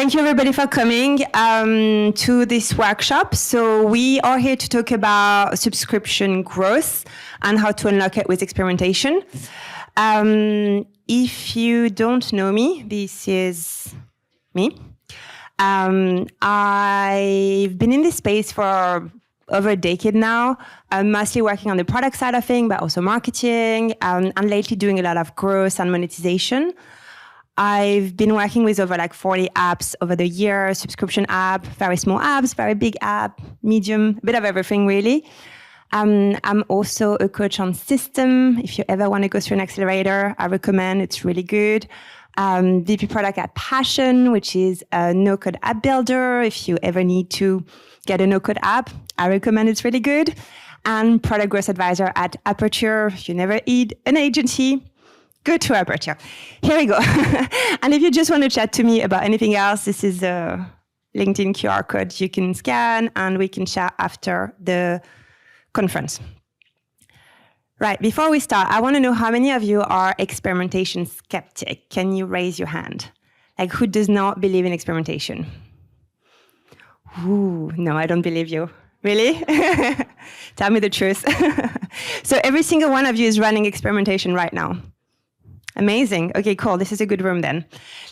Thank you everybody for coming to this workshop. So we are here to talk about subscription growth and how to unlock it with experimentation. If you don't know me, this is me. I've been in this space for over a decade now. I'm mostly working on the product side of things, but also marketing, and lately doing a lot of growth and monetization. I've been working with over 40 apps over the years, subscription app, very small apps, very big app, medium, a bit of everything really. I'm also a coach on system. If you ever want to go through an accelerator, I recommend, it's really good. VP product at Passion, which is a no-code app builder. If you ever need to get a no-code app, I recommend, it's really good. And product growth advisor at Aperture. If you never need an agency, go to Aperture. Here we go. And if you just want to chat to me about anything else, this is a LinkedIn QR code you can scan and we can chat after the conference. Right, before we start, I want to know how many of you are experimentation skeptic. Can you raise your hand? Who does not believe in experimentation? Ooh, no, I don't believe you. Really? Tell me the truth. So every single one of you is running experimentation right now. Amazing. Okay, cool. This is a good room then.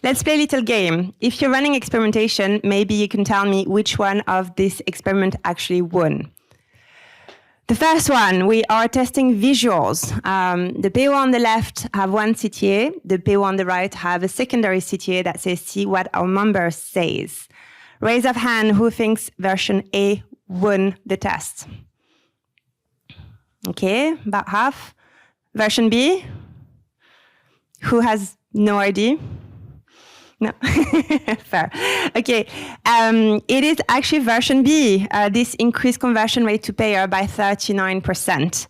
Let's play a little game. If you're running experimentation, maybe you can tell me which one of this experiment actually won. The first one, we are testing visuals. The PO on the left have one CTA. The PO on the right have a secondary CTA that says, see what our member says. Raise of hand who thinks version A won the test. Okay, about half. Version B? Who has no idea? No, fair. Okay, it is actually version B. This increased conversion rate to payer by 39%.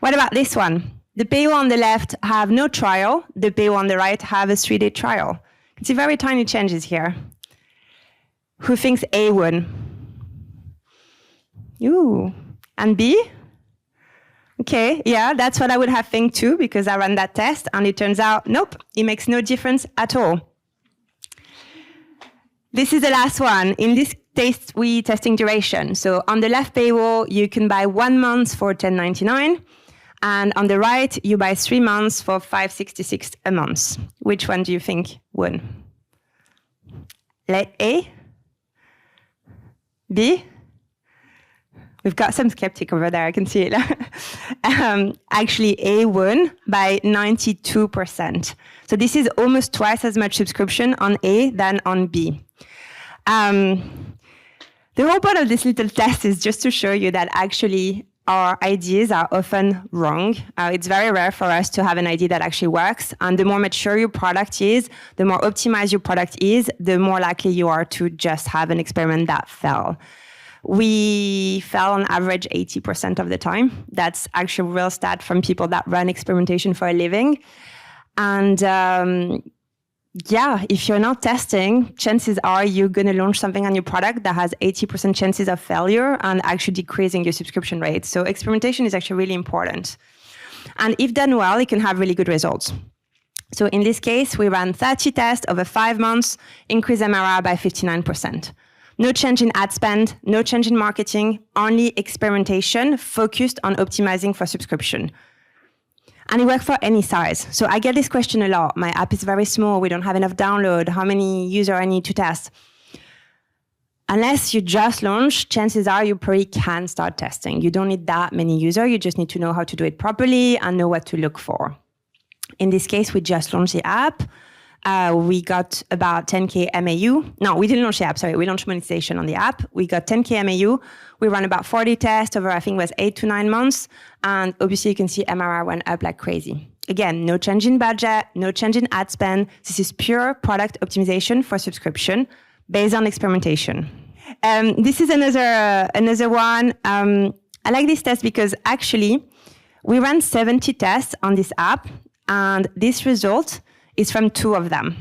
What about this one? The PO on the left have no trial. The PO on the right have a 3-day trial. You can see very tiny changes here. Who thinks A won? Ooh, and B? Okay, yeah, that's what I would have think too, because I ran that test and it turns out, nope, it makes no difference at all. This is the last one. In this test, we testing duration. So on the left paywall, you can buy 1 month for $10.99. And on the right, you buy 3 months for $5.66 a month. Which one do you think won? A? B? We've got some skeptic over there, I can see it. Actually, A won by 92%. So this is almost twice as much subscription on A than on B. The whole point of this little test is just to show you that actually our ideas are often wrong. It's very rare for us to have an idea that actually works. And the more mature your product is, the more optimized your product is, the more likely you are to just have an experiment that fell. We fell on average 80% of the time. That's actually a real stat from people that run experimentation for a living. And yeah, if you're not testing, chances are you're going to launch something on your product that has 80% chances of failure and actually decreasing your subscription rate. So experimentation is actually really important. And if done well, it can have really good results. So in this case, we ran 30 tests over 5 months, increased MRR by 59%. No change in ad spend, no change in marketing, only experimentation focused on optimizing for subscription. And it worked for any size. So I get this question a lot. My app is very small. We don't have enough download. How many users I need to test? Unless you just launch, chances are you probably can start testing. You don't need that many users. You just need to know how to do it properly and know what to look for. In this case, we just launched the app. We got about 10K MAU. No, we didn't launch the app, sorry. We launched monetization on the app. We got 10K MAU. We ran about 40 tests over, I think it was 8 to 9 months. And obviously you can see MRR went up like crazy. Again, no change in budget, no change in ad spend. This is pure product optimization for subscription based on experimentation. This is another one. I like this test because actually we ran 70 tests on this app and this result is from 2 of them.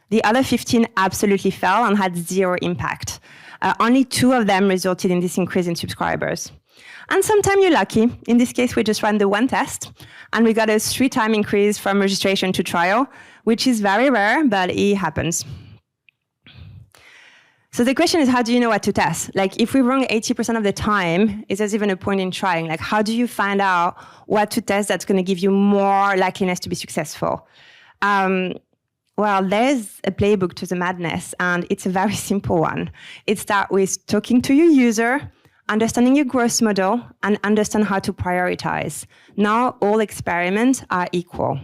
The other 15 absolutely fell and had 0 impact. Only 2 of them resulted in this increase in subscribers. And sometimes you're lucky. In this case, we just ran the 1 test, and we got a 3-time increase from registration to trial, which is very rare, but it happens. So the question is, how do you know what to test? Like, if we're wrong 80% of the time, is there even a point in trying? Like, how do you find out what to test that's going to give you more likeliness to be successful? Well, there's a playbook to the madness, and it's a very simple one. It starts with talking to your user, understanding your growth model, and understand how to prioritize. Now, all experiments are equal.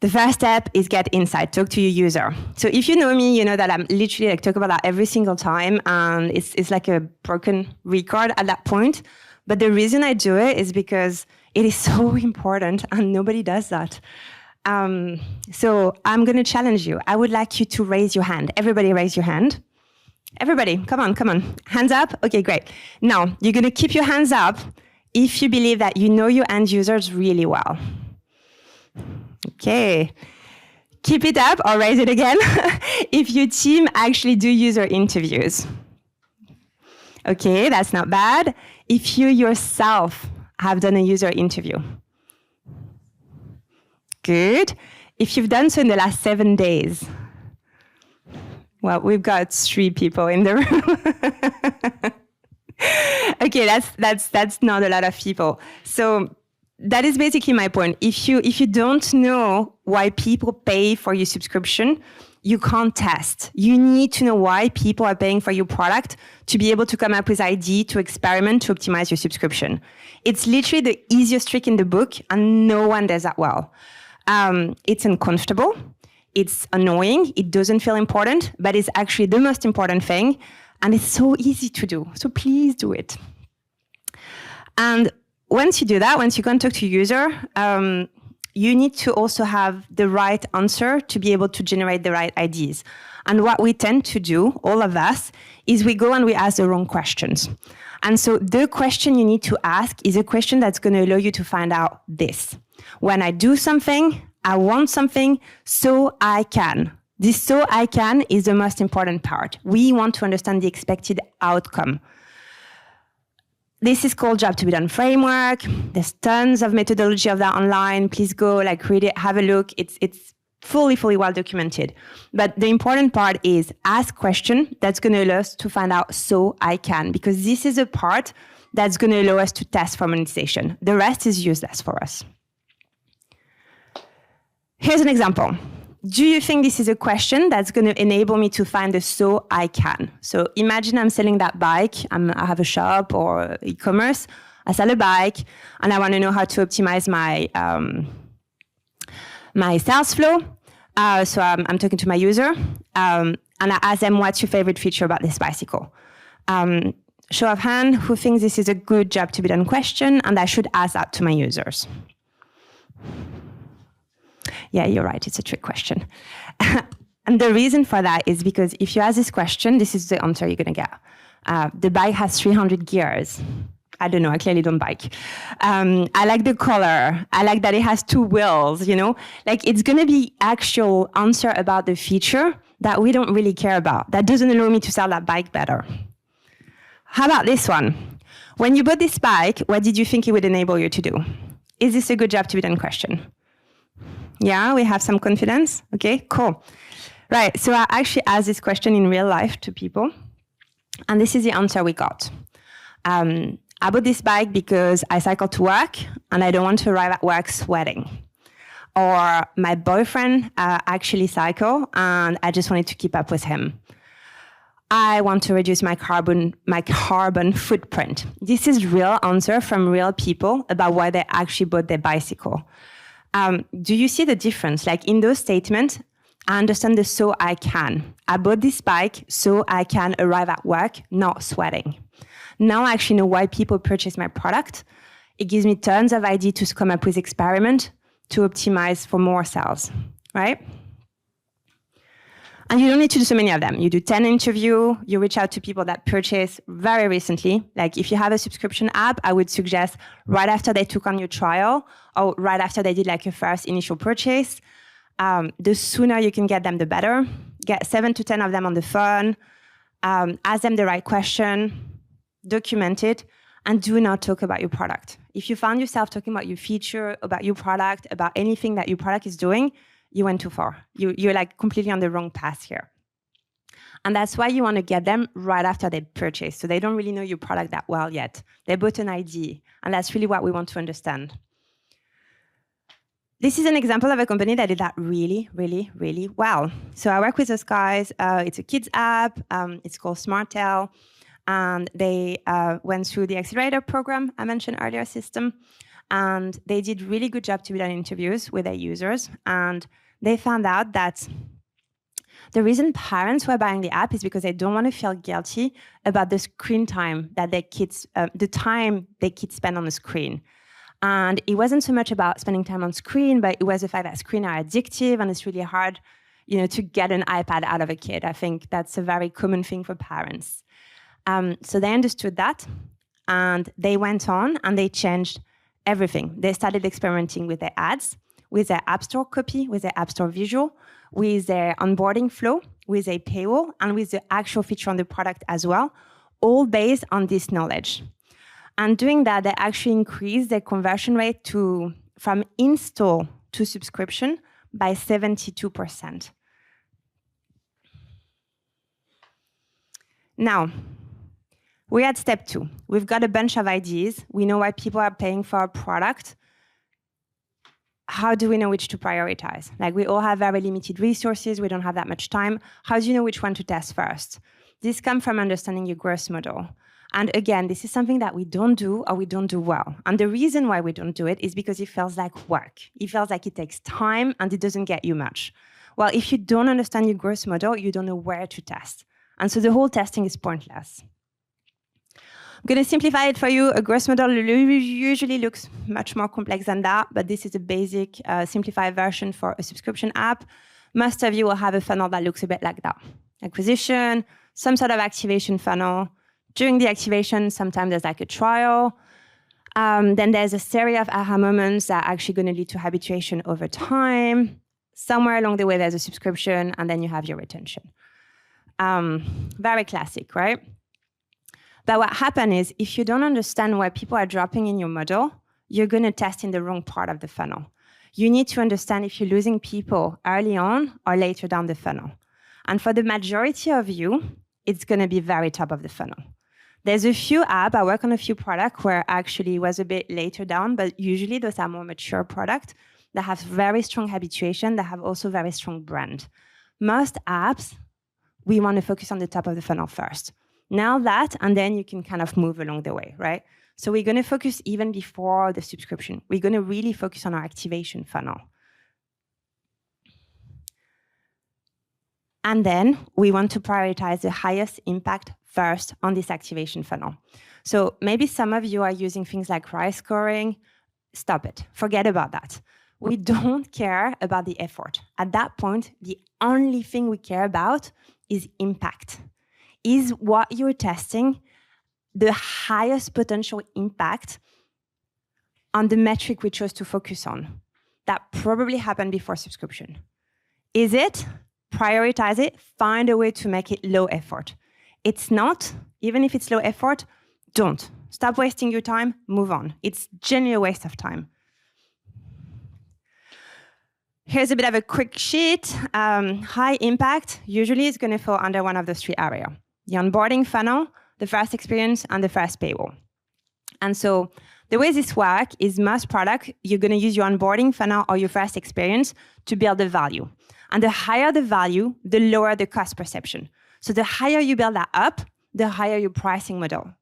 The first step is get insight, talk to your user. So if you know me, you know that I'm literally like talk about that every single time, and it's like a broken record at that point. But the reason I do it is because it is so important and nobody does that. So I'm going to challenge you. I would like you to raise your hand. Everybody raise your hand. Everybody, come on. Hands up. Okay, great. Now, you're going to keep your hands up if you believe that you know your end users really well. Okay. Keep it up or raise it again if your team actually do user interviews. Okay, that's not bad. If you yourself have done a user interview. Good. If you've done so in the last 7 days. Well, we've got 3 people in the room. Okay, that's not a lot of people. So that is basically my point. If you don't know why people pay for your subscription, you can't test. You need to know why people are paying for your product to be able to come up with ideas to experiment to optimize your subscription. It's literally the easiest trick in the book, and no one does that well. It's uncomfortable. It's annoying. It doesn't feel important, but it's actually the most important thing. And it's so easy to do. So please do it. And once you do that, once you contact your user, you need to also have the right answer to be able to generate the right ideas. And what we tend to do, all of us, is we go and we ask the wrong questions. And so the question you need to ask is a question that's going to allow you to find out this. When I do something, I want something, so I can. This so I can is the most important part. We want to understand the expected outcome. This is called Job to be Done framework. There's tons of methodology of that online. Please go, read it, have a look. It's fully well documented. But the important part is ask question that's going to allow us to find out so I can, because this is a part that's going to allow us to test for monetization. The rest is useless for us. Here's an example. Do you think this is a question that's going to enable me to find the so I can? So imagine I'm selling that bike. I have a shop or e-commerce. I sell a bike, and I want to know how to optimize my my sales flow. So I'm talking to my user, and I ask them, what's your favorite feature about this bicycle? Show of hand, who thinks this is a good job to be done question, and I should ask that to my users? Yeah, you're right. It's a trick question. And the reason for that is because if you ask this question, this is the answer you're going to get. The bike has 300 gears. I don't know. I clearly don't bike. I like the color. I like that it has 2 wheels, It's going to be actual answer about the feature that we don't really care about. That doesn't allow me to sell that bike better. How about this one? When you bought this bike, what did you think it would enable you to do? Is this a good job to be done question? Yeah, we have some confidence. Okay, cool. Right, so I actually asked this question in real life to people, and this is the answer we got. I bought this bike because I cycle to work, and I don't want to arrive at work sweating. Or my boyfriend actually cycle, and I just wanted to keep up with him. I want to reduce my carbon footprint. This is real answer from real people about why they actually bought their bicycle. Do you see the difference? In those statements, I understand the so I can. I bought this bike so I can arrive at work not sweating. Now I actually know why people purchase my product. It gives me tons of ideas to come up with experiment to optimize for more sales, right? And you don't need to do so many of them. You do 10 interviews, you reach out to people that purchase very recently. If you have a subscription app, I would suggest right after they took on your trial or right after they did a first initial purchase. The sooner you can get them, the better. Get 7 to 10 of them on the phone. Ask them the right question, document it, and do not talk about your product. If you found yourself talking about your feature, about your product, about anything that your product is doing, you went too far. You're like completely on the wrong path here. And that's why you want to get them right after they purchase. So they don't really know your product that well yet. They bought an ID, and that's really what we want to understand. This is an example of a company that did that really, really, really well. So I work with those guys. It's a kids app. It's called SmartTel. And they went through the accelerator program I mentioned earlier system. And they did really good job to be done interviews with their users. And they found out that the reason parents were buying the app is because they don't want to feel guilty about the screen time that their kids, the time their kids spend on the screen. And it wasn't so much about spending time on screen, but it was the fact that screens are addictive and it's really hard, to get an iPad out of a kid. I think that's a very common thing for parents. So they understood that, and they went on and they changed everything. They started experimenting with their ads, with their App Store copy, with their App Store visual, with their onboarding flow, with a paywall, and with the actual feature on the product as well, all based on this knowledge. And doing that, they actually increased their conversion rate from install to subscription by 72%. Now, we're at step 2. We've got a bunch of ideas. We know why people are paying for our product. How do we know which to prioritize? Like, we all have very limited resources. We don't have that much time. How do you know which one to test first? This comes from understanding your growth model. And again, this is something that we don't do or we don't do well. And the reason why we don't do it is because it feels like work. It feels like it takes time and it doesn't get you much. Well, if you don't understand your growth model, you don't know where to test. And so the whole testing is pointless. I'm going to simplify it for you. A growth model usually looks much more complex than that, but this is a basic simplified version for a subscription app. Most of you will have a funnel that looks a bit like that. Acquisition, some sort of activation funnel. During the activation, sometimes there's like a trial. Then there's a series of aha moments that are actually going to lead to habituation over time. Somewhere along the way, there's a subscription, and then you have your retention. Very classic, right? But what happens is, if you don't understand why people are dropping in your model, you're going to test in the wrong part of the funnel. You need to understand if you're losing people early on or later down the funnel. And for the majority of you, it's going to be very top of the funnel. There's a few apps, I work on a few products where actually it was a bit later down, but usually those are more mature products that have very strong habituation, that have also very strong brand. Most apps, we want to focus on the top of the funnel first. Now that, and then you can kind of move along the way, right? So we're going to focus even before the subscription. We're going to really focus on our activation funnel. And then we want to prioritize the highest impact first on this activation funnel. So maybe some of you are using things like price scoring. Stop it. Forget about that. We don't care about the effort. At that point, the only thing we care about is impact. Is what you're testing the highest potential impact on the metric we chose to focus on? That probably happened before subscription. Is it? Prioritize it. Find a way to make it low effort. It's not, even if it's low effort, don't. Stop wasting your time, move on. It's generally a waste of time. Here's a bit of a quick sheet. High impact usually is going to fall under one of those 3 areas. The onboarding funnel, the first experience, and the first paywall. And so the way this works is most product, you're going to use your onboarding funnel or your first experience to build the value. And the higher the value, the lower the cost perception. So the higher you build that up, the higher your pricing model.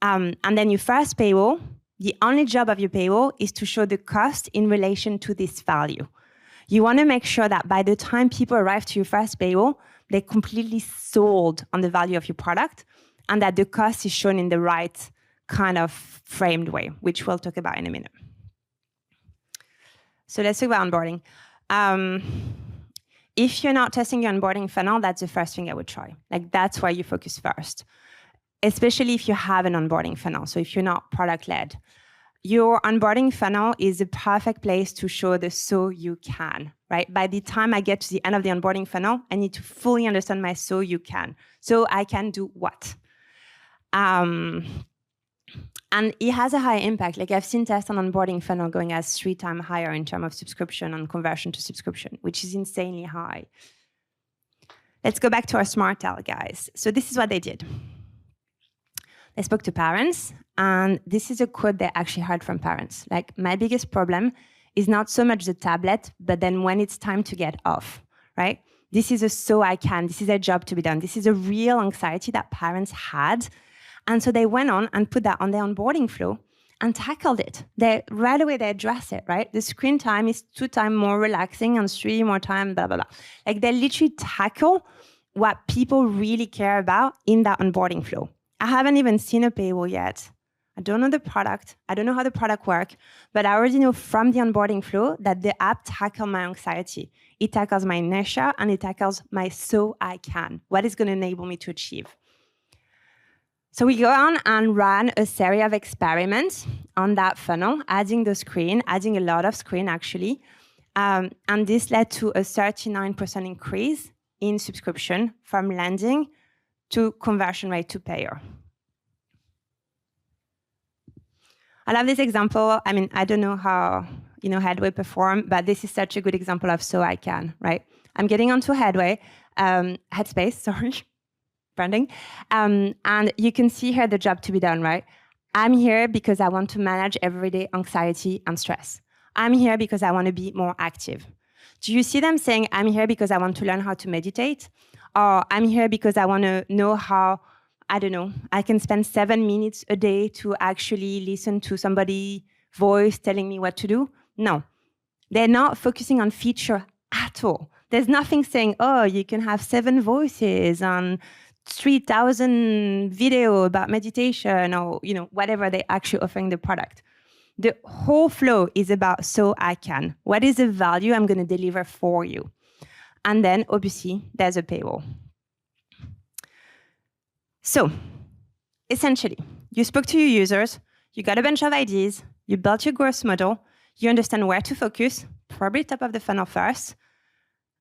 And then your first paywall, the only job of your paywall is to show the cost in relation to this value. You want to make sure that by the time people arrive to your first paywall, they're completely sold on the value of your product and that the cost is shown in the right kind of framed way, which we'll talk about in a minute. So let's talk about onboarding. If you're not testing your onboarding funnel, that's the first thing I would try. Like, that's where you focus first, especially if you have an onboarding funnel. So if you're not product-led, your onboarding funnel is the perfect place to show the so you can, right? By the time I get to the end of the onboarding funnel, I need to fully understand my so you can. So I can do what? And it has a high impact. Like I've seen tests on onboarding funnel going as 3 times higher in terms of subscription and conversion to subscription, which is insanely high. Let's go back to our smart tell guys. So this is what they did. They spoke to parents, and this is a quote they actually heard from parents. Like, my biggest problem is not so much the tablet, but then when it's time to get off, right? This is a so I can, this is a job to be done. This is a real anxiety that parents had. And so they went on and put that on their onboarding flow and tackled it. Right away, they address it, right? The screen time is 2 times more relaxing and 3 more times, blah, blah, blah. Like they literally tackle what people really care about in that onboarding flow. I haven't even seen a paywall yet. I don't know the product. I don't know how the product works, but I already know from the onboarding flow that the app tackles my anxiety. It tackles my inertia and it tackles my so I can. What is going to enable me to achieve? So we go on and ran a series of experiments on that funnel, adding the screen, adding a lot of screen actually. And this led to a 39% increase in subscription from landing to conversion rate to payer. I love this example. I mean, I don't know how Headway perform, but this is such a good example of so I can, right? I'm getting onto Headspace, sorry, branding. And you can see here the job to be done, right? I'm here because I want to manage everyday anxiety and stress. I'm here because I want to be more active. Do you see them saying, I'm here because I want to learn how to meditate? Or I'm here because I want to know how, I don't know, I can spend 7 minutes a day to actually listen to somebody's voice telling me what to do? No, they're not focusing on feature at all. There's nothing saying, oh, you can have 7 voices on 3,000 video about meditation or, whatever they're actually offering the product. The whole flow is about so I can. What is the value I'm going to deliver for you? And then, obviously, there's a paywall. So, essentially, you spoke to your users, you got a bunch of ideas, you built your growth model, you understand where to focus, probably top of the funnel first,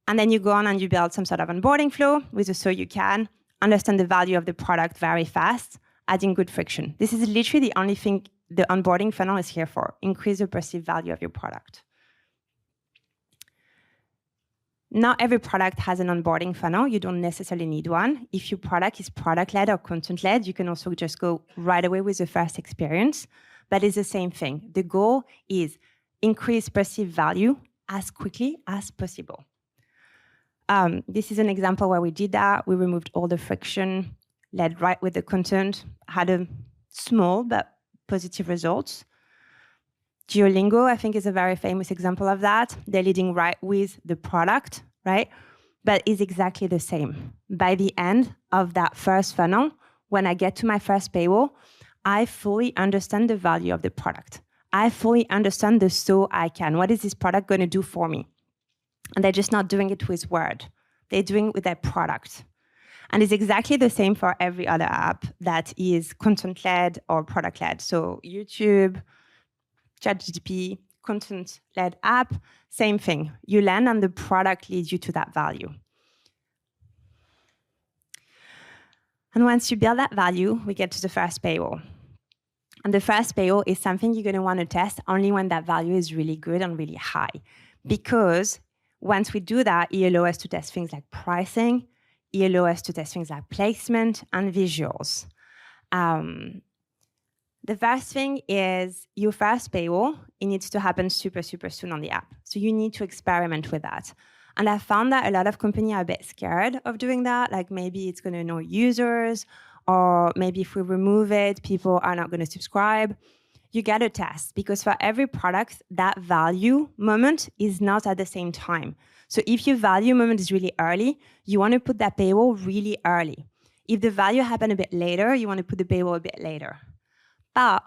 and then you go on and you build some sort of onboarding flow with a so you can, understand the value of the product very fast, adding good friction. This is literally the only thing the onboarding funnel is here for, increase the perceived value of your product. Not every product has an onboarding funnel. You don't necessarily need one. If your product is product-led or content-led, you can also just go right away with the first experience. But it's the same thing. The goal is increase perceived value as quickly as possible. This is an example where we did that. We removed all the friction, led right with the content, had a small but positive results. Duolingo, I think, is a very famous example of that. They're leading right with the product, right? But it's exactly the same. By the end of that first funnel, when I get to my first paywall, I fully understand the value of the product. I fully understand the so I can. What is this product going to do for me? And they're just not doing it with word. They're doing it with their product. And it's exactly the same for every other app that is content-led or product-led. So YouTube, ChatGPT, content-led app, same thing. You land and the product leads you to that value. And once you build that value, we get to the first paywall. And the first paywall is something you're going to want to test only when that value is really good and really high. Because once we do that, it allows us to test things like pricing, it allows us to test things like placement and visuals. The first thing is your first paywall. It needs to happen super, super soon on the app. So you need to experiment with that. And I found that a lot of companies are a bit scared of doing that. Like maybe it's going to annoy users, or maybe if we remove it, people are not going to subscribe. You got to test, because for every product, that value moment is not at the same time. So if your value moment is really early, you want to put that paywall really early. If the value happened a bit later, you want to put the paywall a bit later. But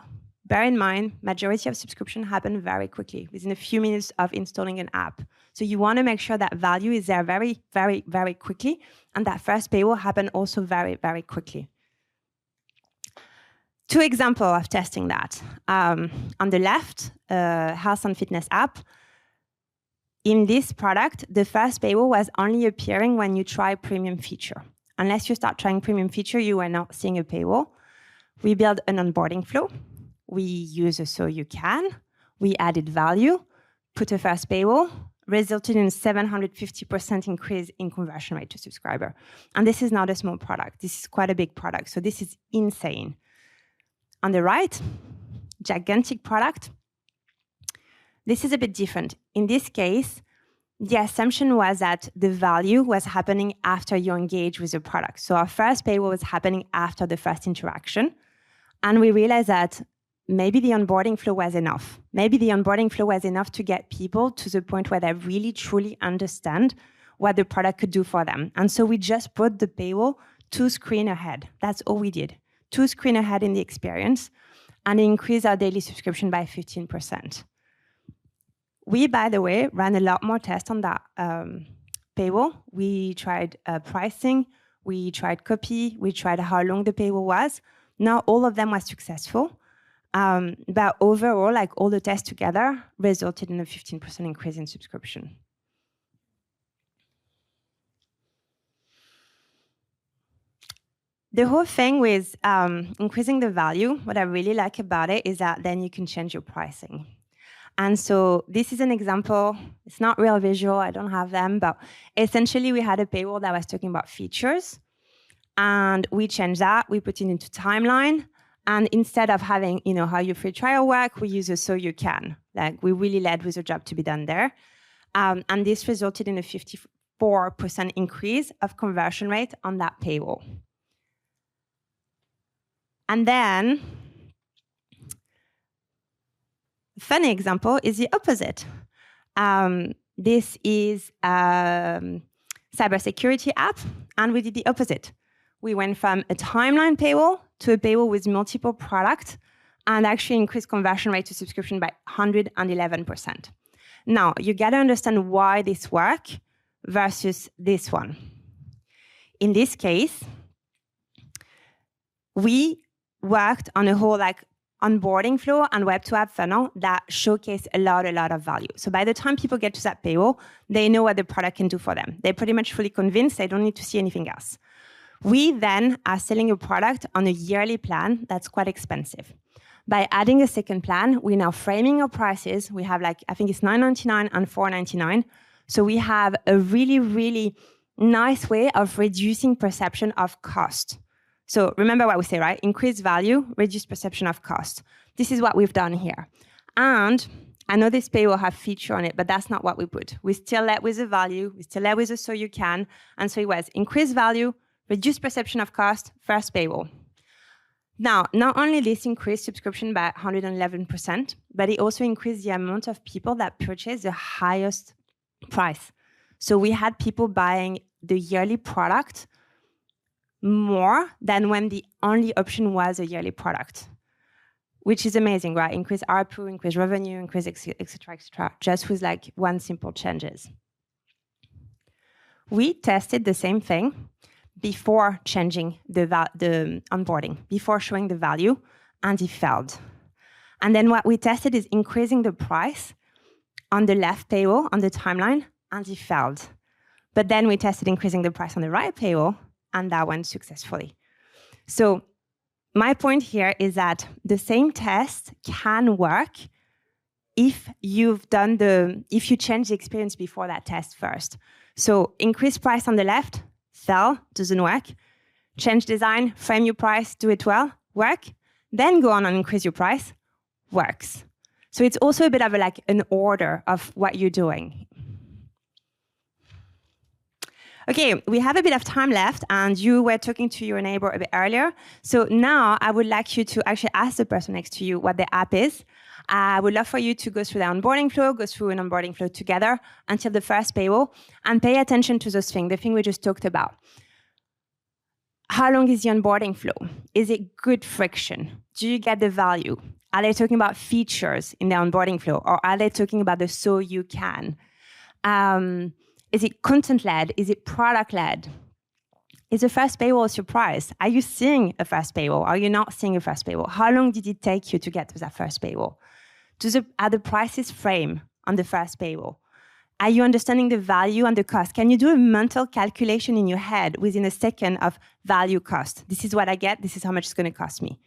bear in mind, majority of subscription happen very quickly, within a few minutes of installing an app. So you want to make sure that value is there very, very, very quickly, and that first paywall happen also very, very quickly. 2 examples of testing that. On the left, health and fitness app. In this product, the first paywall was only appearing when you try premium feature. Unless you start trying premium feature, you are not seeing a paywall. We built an onboarding flow. We use a so you can. We added value, put a first paywall, resulted in a 750% increase in conversion rate to subscriber. And this is not a small product. This is quite a big product. So this is insane. On the right, gigantic product. This is a bit different. In this case, the assumption was that the value was happening after you engage with the product. So our first paywall was happening after the first interaction. And we realized that maybe the onboarding flow was enough. Maybe the onboarding flow was enough to get people to the point where they really, truly understand what the product could do for them. And so we just brought the paywall 2 screens ahead. That's all we did. 2 screens ahead in the experience, and increased our daily subscription by 15%. We, by the way, ran a lot more tests on that paywall. We tried pricing, we tried copy, we tried how long the paywall was. Now all of them were successful. But overall, like all the tests together, resulted in a 15% increase in subscription. The whole thing with increasing the value, what I really like about it is that then you can change your pricing. And so this is an example. It's not real visual, I don't have them, but essentially we had a paywall that was talking about features, and we changed that, we put it into timeline, and instead of having, how your free trial work, we use a so you can. Like we really led with a job to be done there. And this resulted in a 54% increase of conversion rate on that paywall. And then, funny example is the opposite. This is a cybersecurity app, and we did the opposite. We went from a timeline paywall to a paywall with multiple products, and actually increased conversion rate to subscription by 111%. Now, you gotta understand why this works versus this one. In this case, we worked on a whole onboarding flow and web to app funnel that showcase a lot of value. So by the time people get to that paywall, they know what the product can do for them. They're pretty much fully convinced, they don't need to see anything else. We then are selling a product on a yearly plan that's quite expensive. By adding a second plan, we're now framing our prices. We have I think it's $9.99 and $4.99. So we have a really, really nice way of reducing perception of cost. So remember what we say, right? Increase value, reduce perception of cost. This is what we've done here. And I know this pay will have feature on it, but that's not what we put. We still led with the value, we still led with the so you can. And so it was increase value, reduce perception of cost, first paywall. Now, not only this increased subscription by 111%, but it also increased the amount of people that purchased the highest price. So we had people buying the yearly product more than when the only option was a yearly product, which is amazing, right? Increase ARPU, increase revenue, increase et cetera, just with one simple changes. We tested the same thing before changing the onboarding, before showing the value, and it failed. And then what we tested is increasing the price on the left paywall, on the timeline, and it failed. But then we tested increasing the price on the right paywall, and that went successfully. So my point here is that the same test can work if you change the experience before that test first. So increase price on the left, fail, doesn't work. Change design, frame your price, do it well, work. Then go on and increase your price, works. So it's also a bit of an order of what you're doing. Okay, we have a bit of time left, and you were talking to your neighbor a bit earlier. So now I would like you to actually ask the person next to you what the app is. I would love for you to go through the onboarding flow, go through an onboarding flow together until the first paywall, and pay attention to those things, the thing we just talked about. How long is the onboarding flow? Is it good friction? Do you get the value? Are they talking about features in the onboarding flow, or are they talking about the so you can? Is it content-led? Is it product-led? Is the first paywall a surprise? Are you seeing a first paywall? Are you not seeing a first paywall? How long did it take you to get to that first paywall? Are the prices framed on the first paywall? Are you understanding the value and the cost? Can you do a mental calculation in your head within a second of value cost? This is what I get. This is how much it's going to cost me.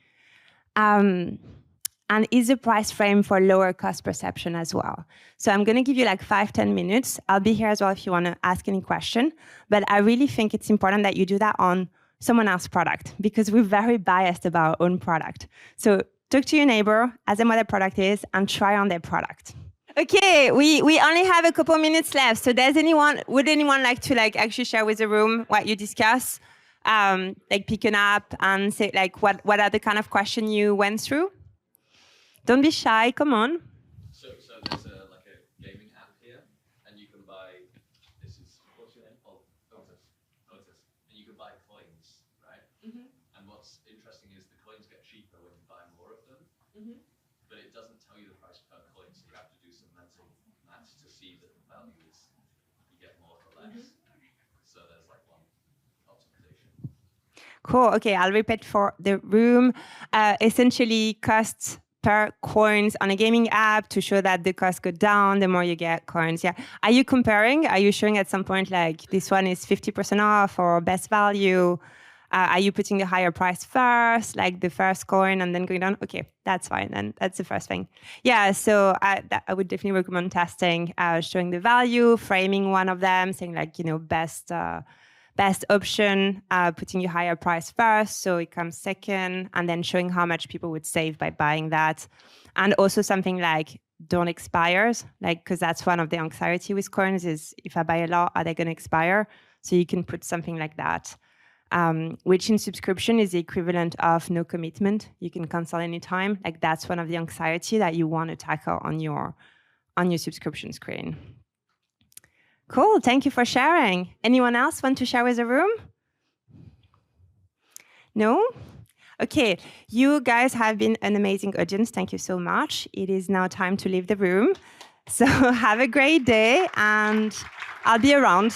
And is the price frame for lower cost perception as well. So I'm going to give you like 5-10 minutes. I'll be here as well if you want to ask any question. But I really think it's important that you do that on someone else's product because we're very biased about our own product. So talk to your neighbor, ask them what their product is, and try on their product. Okay, we only have a couple minutes left. So would anyone like to actually share with the room what you discuss? Pick an app and say what are the kind of question you went through? Don't be shy, come on. So there's a gaming app here, and you can buy, what's your name? Oh, Otis. And you can buy coins, right? Mm-hmm. And what's interesting is the coins get cheaper when you buy more of them, but it doesn't tell you the price per coin, so you have to do some mental maths to see that the value is, you get more for less. So there's one optimization. Cool, okay, I'll repeat for the room. Essentially, costs per coins on a gaming app to show that the costs go down the more you get coins. Yeah. Are you comparing? Are you showing at some point this one is 50% off or best value? Are you putting the higher price first, the first coin and then going down? Okay, that's fine then. That's the first thing. Yeah, so I would definitely recommend testing, showing the value, framing one of them, saying best option, putting your higher price first, so it comes second, and then showing how much people would save by buying that. And also something don't expire, because that's one of the anxiety with coins is if I buy a lot, are they going to expire? So you can put something like that, which in subscription is the equivalent of no commitment. You can cancel anytime. That's one of the anxiety that you want to tackle on your subscription screen. Cool, thank you for sharing. Anyone else want to share with the room? No? Okay, you guys have been an amazing audience. Thank you so much. It is now time to leave the room. So have a great day and I'll be around.